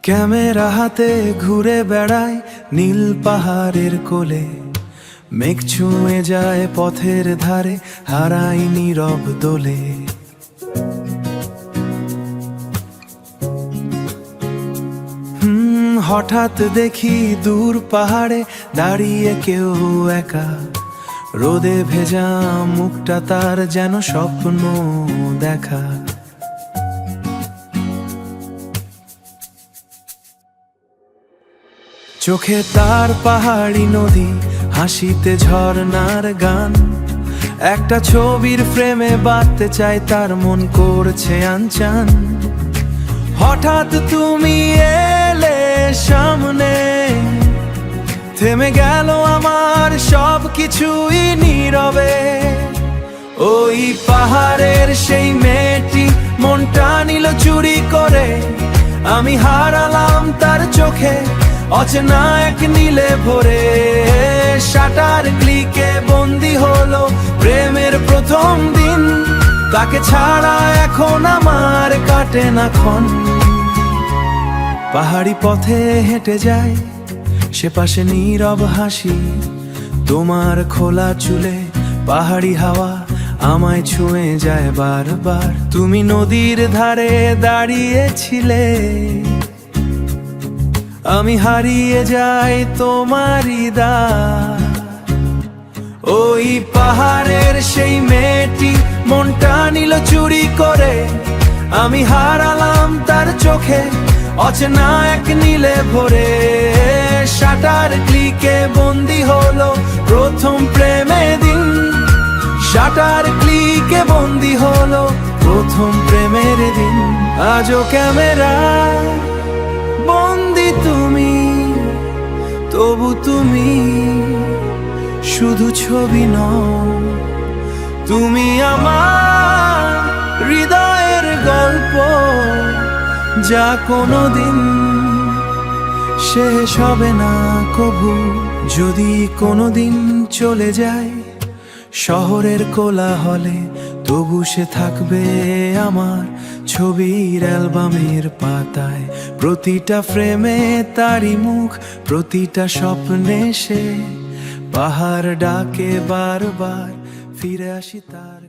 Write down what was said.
Camera হাতে ঘুরে বেড়ায় নীল পাহাড়ের কোলে, মেঘ ছুঁয়ে যায় পথের ধারে, হারাই নীরব দোলে। হঠাৎ দেখি দূর পাহাড়ে দাঁড়িয়ে কেউ একা, রোদে ভেজা মুখটা তার যেন স্বপ্ন দেখা। চোখে তার পাহাড়ি নদী, হাসিতে ঝর্ণার গান, একটা ছবির ফ্রেমে বাঁধতে চাই তার মন করছে আনচান। হঠাৎ তুমি এলে সামনে, থেমে গেল আমার সব কিছুই নীরবে। ওই পাহাড়ের সেই মেয়েটি মনটা নিল চুরি করে, আমি হারালাম তার চোখে অচেনা এক নীলে ভরে। শাটার ক্লিকে বন্দি হলো প্রেমের প্রথম দিন, তাকে ছাড়া এখন আমার কাটে না ক্ষণ। পাহাড়ি পথে হেঁটে যায়, সে পাশে নীরব হাসি, তোমার খোলা চুলে পাহাড়ি হাওয়া আমায় ছুঁয়ে যায় বারবার। তুমি নদীর ধারে দাঁড়িয়েছিলে, আমি হারিয়ে যাই তোমারই দ্বার। ওই পাহাড়ের সেই মেয়েটি মনটা নিল চুরি করে, আমি হারালাম তার চোখে অচেনা এক নীলে ভরে। শাটার ক্লিকে বন্দি হলো প্রথম প্রেমে দিন, শাটার ক্লিকে বন্দি হলো প্রথম প্রেমের দিন। আজও ক্যামেরা বন্দি তুমি, তবু তুমি শুধু ছবি নও, তুমি আমার হৃদয়ের গল্প, যা কোনোদিন শেষ হবে না কবু। যদি কোনোদিন চলে যায় শহরের কোলাহলে, তবু সে থাকবে আমার ছবির অ্যালবামের পাতায়। প্রতিটা ফ্রেমে তারই মুখ, প্রতিটা স্বপ্নে সে। পাহাড় ডাকে বারবার, ফিরে আসি তার।